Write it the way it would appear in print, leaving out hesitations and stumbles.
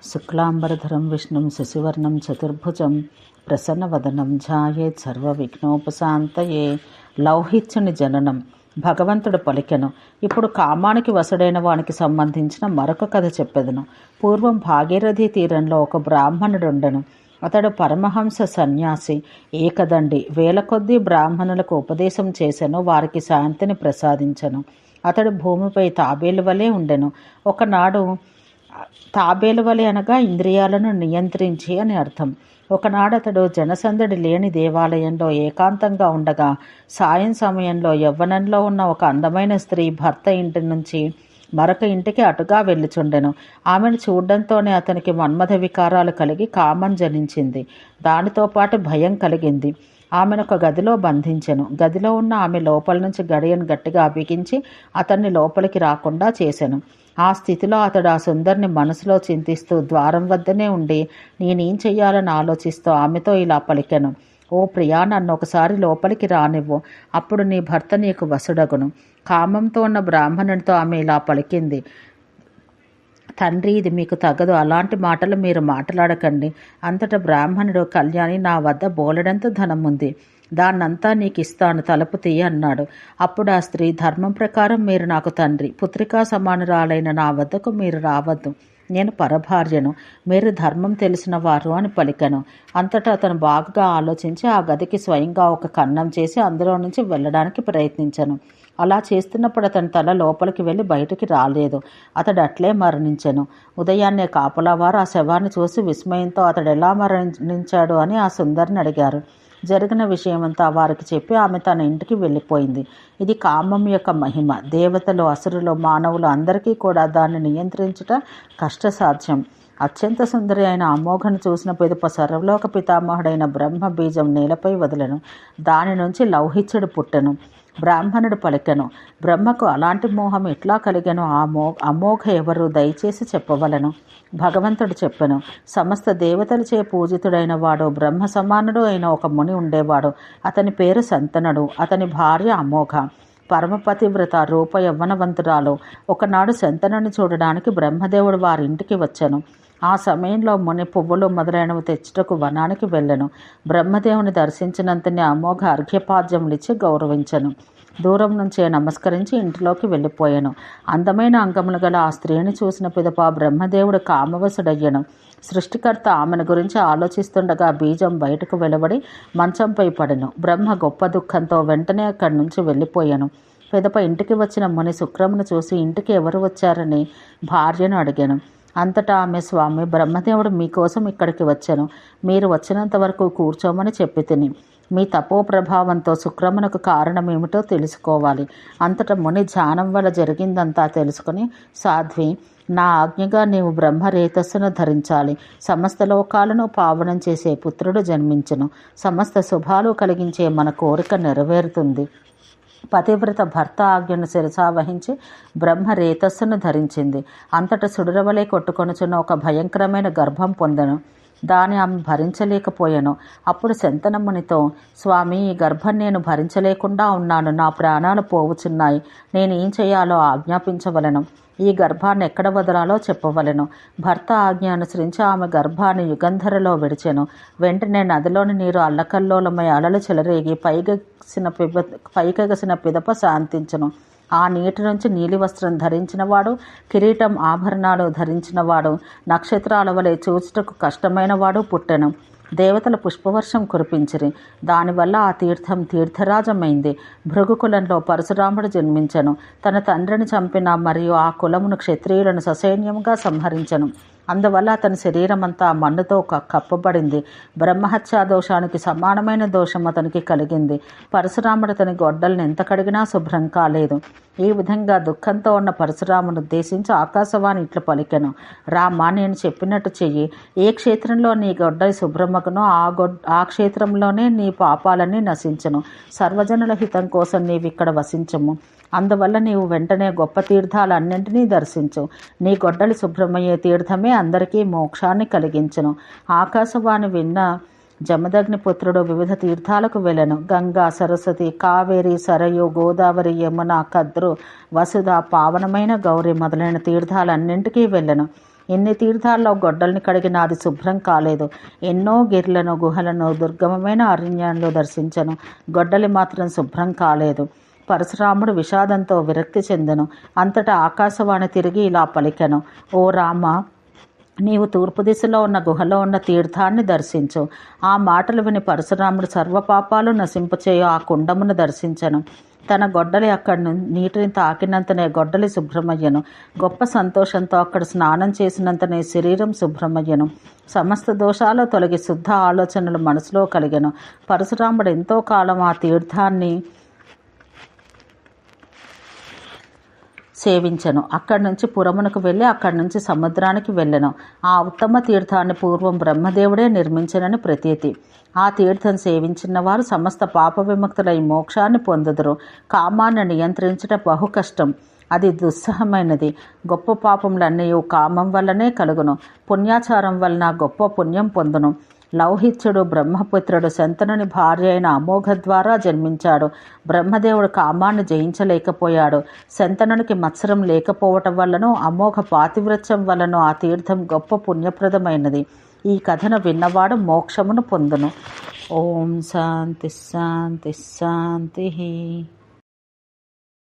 శుక్లాంబరధరం విష్ణుం శశివర్ణం చతుర్భుజం ప్రసన్నవదనం ధ్యాయేత్ సర్వవిఘ్నోపశాంతయే. లౌహిత్యుని జననం. భగవంతుడు పలికెను, ఇప్పుడు కామానికి వసుడైన వానికి సంబంధించిన మరొక కథ చెప్పెదను. పూర్వం భాగీరథి తీరంలో ఒక బ్రాహ్మణుడుండెను. అతడు పరమహంస సన్యాసి, ఏకదండి. వేల కొద్దీ బ్రాహ్మణులకు ఉపదేశం చేసెను, వారికి శాంతిని ప్రసాదించెను. అతడు భూమిపై తాబేలు వలె ఉండెను. ఒకనాడు, తాబేలు వలె అనగా ఇంద్రియాలను నియంత్రించి అని అర్థం. ఒకనాడు అతడు జనసందడి లేని దేవాలయంలో ఏకాంతంగా ఉండగా సాయం సమయంలో యవ్వనంలో ఉన్న ఒక అందమైన స్త్రీ భర్త ఇంటి నుంచి మరొక ఇంటికి అటుగా వెళ్ళుచుండెను. ఆమెను చూడడంతోనే అతనికి మన్మథ వికారాలు కలిగి కామం జనించింది. దానితో పాటు భయం కలిగింది. ఆమెను ఒక గదిలో బంధించెను. గదిలో ఉన్న ఆమె లోపల నుంచి గడియను గట్టిగా బిగించి అతన్ని లోపలికి రాకుండా చేసెను. ఆ స్థితిలో అతడు ఆ సుందరిని మనసులో చింతిస్తూ ద్వారం వద్దనే ఉండి నేనేం చెయ్యాలని ఆలోచిస్తూ ఆమెతో ఇలా పలికెను, ఓ ప్రియా, నన్ను ఒకసారి లోపలికి రానివ్వు, అప్పుడు నీ భర్త నీకు వసుడగును. కామంతో ఉన్న బ్రాహ్మణునితో ఆమె ఇలా పలికింది, తండ్రి, ఇది మీకు తగదు, అలాంటి మాటలు మీరు మాట్లాడకండి. అంతటా బ్రాహ్మణుడు, కళ్యాణి, నా వద్ద బోలెడంత ధనం ఉంది, దాన్నంతా నీకు ఇస్తాను, తలుపు తీయ అన్నాడు. అప్పుడు ఆ స్త్రీ, ధర్మం ప్రకారం మీరు నాకు తండ్రి, పుత్రికా సమానురాలైన నా వద్దకు మీరు రావద్దు, నేను పరభార్యను, మీరు ధర్మం తెలిసిన వారు అని పలికెను. అంతటా అతను బాగా ఆలోచించి ఆ గదికి స్వయంగా ఒక కన్నం చేసి అందులో నుంచి వెళ్ళడానికి ప్రయత్నించను. అలా చేస్తున్నప్పుడు అతని తల లోపలికి వెళ్ళి బయటికి రాలేదు. అతడు అట్లే మరణించెను. ఉదయాన్నే కాపలావారు ఆ శవాన్ని చూసి విస్మయంతో అతడు ఎలా మరణించాడు అని ఆ సుందరిని అడిగారు. జరిగిన విషయమంతా వారికి చెప్పి ఆమె తన ఇంటికి వెళ్ళిపోయింది. ఇది కామం యొక్క మహిమ. దేవతలు, అసురులు, మానవులు అందరికీ కూడా దాన్ని నియంత్రించుట కష్టసాధ్యం. అత్యంత సుందరి అయిన అమోఘను చూసిన పిదప సర్వలోక పితామహుడైన బ్రహ్మ బీజం నేలపై వదిలెను. దాని నుంచి లౌహిత్యుడు పుట్టెను. బ్రాహ్మణుడు పలికెను, బ్రహ్మకు అలాంటి మోహం ఎట్లా కలిగెను? అమోఘ ఎవరు? దయచేసి చెప్పవలను. భగవంతుడు చెప్పెను, సమస్త దేవతలచే పూజితుడైన వాడు, బ్రహ్మ సమానుడు అయిన ఒక ముని ఉండేవాడు. అతని పేరు శంతనుడు. అతని భార్య అమోఘ, పరమపతివ్రత, రూప యవ్వనవంతురాలు. ఒకనాడు శంతనుని చూడడానికి బ్రహ్మదేవుడు వారి ఇంటికి వచ్చెను. ఆ సమయంలో ముని పువ్వులు మొదలైనవి తెచ్చుటకు వనానికి వెళ్ళెను. బ్రహ్మదేవుని దర్శించినంతనే అమోఘ అర్ఘ్యపాద్యములిచ్చి గౌరవించెను. దూరం నుంచే నమస్కరించి ఇంటిలోకి వెళ్ళిపోయాను. అందమైన అంగములు గల ఆ స్త్రీని చూసిన పిదప బ్రహ్మదేవుడు కామవశుడయ్యను. సృష్టికర్త ఆమెను గురించి ఆలోచిస్తుండగా బీజం బయటకు వెలువడి మంచంపై పడెను. బ్రహ్మ గొప్ప దుఃఖంతో వెంటనే అక్కడి నుంచి వెళ్ళిపోయాను. పిదప ఇంటికి వచ్చిన ముని శుక్రమును చూసి ఇంటికి ఎవరు వచ్చారని భార్యను అడిగాను. అంతటా ఆమె, స్వామి, బ్రహ్మదేవుడు మీకోసం ఇక్కడికి వచ్చాను, మీరు వచ్చినంత వరకు కూర్చోమని చెప్పి తిని, మీ తపో ప్రభావంతో శుక్రమునకు కారణమేమిటో తెలుసుకోవాలి. అంతటా ముని ధ్యానం వల్ల జరిగిందంతా తెలుసుకుని, సాధ్వి, నా ఆజ్ఞగా నీవు బ్రహ్మ రేతస్సును ధరించాలి. సమస్త లోకాలను పావనం చేసే పుత్రుడు జన్మించును. సమస్త శుభాలు కలిగించే మన కోరిక నెరవేరుతుంది. పతివ్రత భర్త ఆజ్ఞను శిరసావహించి బ్రహ్మ రేతస్సును ధరించింది. అంతట సుడురవలే కొట్టుకొనుచున్న ఒక భయంకరమైన గర్భం పొందెను. దాన్ని ఆమె భరించలేకపోయాను. అప్పుడు శంతనమునితో, స్వామి, ఈ గర్భం నేను భరించలేకుండా ఉన్నాను, నా ప్రాణాలు పోవుచున్నాయి, నేను ఏం చేయాలో ఆజ్ఞాపించవలను. ఈ గర్భాన్ని ఎక్కడ వదలాలో చెప్పవలెను. భర్త ఆజ్ఞ అనుసరించి ఆమె గర్భాన్ని యుగంధరలో విడిచెను. వెంటనే నదిలోని నీరు అల్లకల్లోలమై అలలు చెలరేగి పైకెగసిన పిదప శాంతించును. ఆ నీటి నుంచి నీలి వస్త్రం ధరించినవాడు, కిరీటం, ఆభరణాలు ధరించినవాడు, నక్షత్రాల వలె చూచుటకు కష్టమైన వాడు పుట్టెను. దేవతల పుష్పవర్షం కురిపించిరి. దానివల్ల ఆ తీర్థం తీర్థరాజమైంది. భృగు కులంలో పరశురాముడు జన్మించెను. తన తండ్రిని చంపిన మరియు ఆ కులమును క్షత్రియులను ససైన్యంగా సంహరించెను. అందువల్ల అతని శరీరమంతా మన్నుతో కప్పబడింది. బ్రహ్మహత్యా దోషానికి సమానమైన దోషం అతనికి కలిగింది. పరశురాముడు అతని గొడ్డల్ని ఎంత కడిగినా శుభ్రం కాలేదు. ఈ విధంగా దుఃఖంతో ఉన్న పరశురామును ఉద్దేశించి ఆకాశవాణి ఇట్లు పలికెను, రామా, నేను చెప్పినట్టు చెయ్యి. ఏ క్షేత్రంలో నీ గొడ్డలి శుభ్రమగునో ఆ క్షేత్రంలోనే నీ పాపాలన్నీ నశించును. సర్వజనుల హితం కోసం నీవిక్కడ వసించము. అందువల్ల నీవు వెంటనే గొప్ప తీర్థాలన్నింటినీ దర్శించు. నీ గొడ్డలి శుభ్రమయ్యే తీర్థమే అందరికీ మోక్షాన్ని కలిగించును. ఆకాశవాణి విన్న జమదగ్నిపుత్రుడు వివిధ తీర్థాలకు వెళ్ళెను. గంగా, సరస్వతి, కావేరి, సరయు, గోదావరి, యమున, కద్రు, వసుధ, పావనమైన గౌరి మొదలైన తీర్థాలన్నింటికీ వెళ్ళెను. ఎన్ని తీర్థాల్లో గొడ్డల్ని కడిగినా అది శుభ్రం కాలేదు. ఎన్నో గిర్లను, గుహలను, దుర్గమమైన అరణ్యాలను దర్శించను, గొడ్డలి మాత్రం శుభ్రం కాలేదు. పరశురాముడు విషాదంతో విరక్తి చెందెను. అంతటా ఆకాశవాణి తిరిగి ఇలా పలికెను, ఓ రామ, నీవు తూర్పు దిశలో ఉన్న గుహలో ఉన్న తీర్థాన్ని దర్శించు. ఆ మాటలు విని పరశురాముడు సర్వపాపాలు నశింపచేయు ఆ కుండమును దర్శించను. తన గొడ్డలి అక్కడి నీటిని తాకినంతనే గొడ్డలి శుభ్రమయ్యను. గొప్ప సంతోషంతో అక్కడ స్నానం చేసినంతనే శరీరం శుభ్రమయ్యను. సమస్త దోషాలు తొలగి శుద్ధ ఆలోచనలు మనసులో కలిగెను. పరశురాముడు ఎంతో కాలం ఆ తీర్థాన్ని సేవించను. అక్కడి నుంచి పురమునకు వెళ్ళి అక్కడి నుంచి సముద్రానికి వెళ్ళెను. ఆ ఉత్తమ తీర్థాన్ని పూర్వం బ్రహ్మదేవుడే నిర్మించనని ప్రతీతి. ఆ తీర్థం సేవించిన వారు సమస్త పాప విముక్తులై మోక్షాన్ని పొందుదురు. కామాన్ని నియంత్రించట బహు కష్టం, అది దుస్సహమైనది. గొప్ప పాపములన్నీ కామం వల్లనే కలుగును. పుణ్యాచారం వలన గొప్ప పుణ్యం పొందును. లౌహిత్యుడు బ్రహ్మపుత్రుడు శంతనుని భార్య అయిన అమోఘ ద్వారా జన్మించాడు. బ్రహ్మదేవుడు కామాన్ని జయించలేకపోయాడు. శంతనునికి మత్సరం లేకపోవటం వల్లనూ అమోఘ పాతివ్రత్యం వలనూ ఆ తీర్థం గొప్ప పుణ్యప్రదమైనది. ఈ కథను విన్నవాడు మోక్షమును పొందును. ఓం శాంతి శాంతి శాంతి.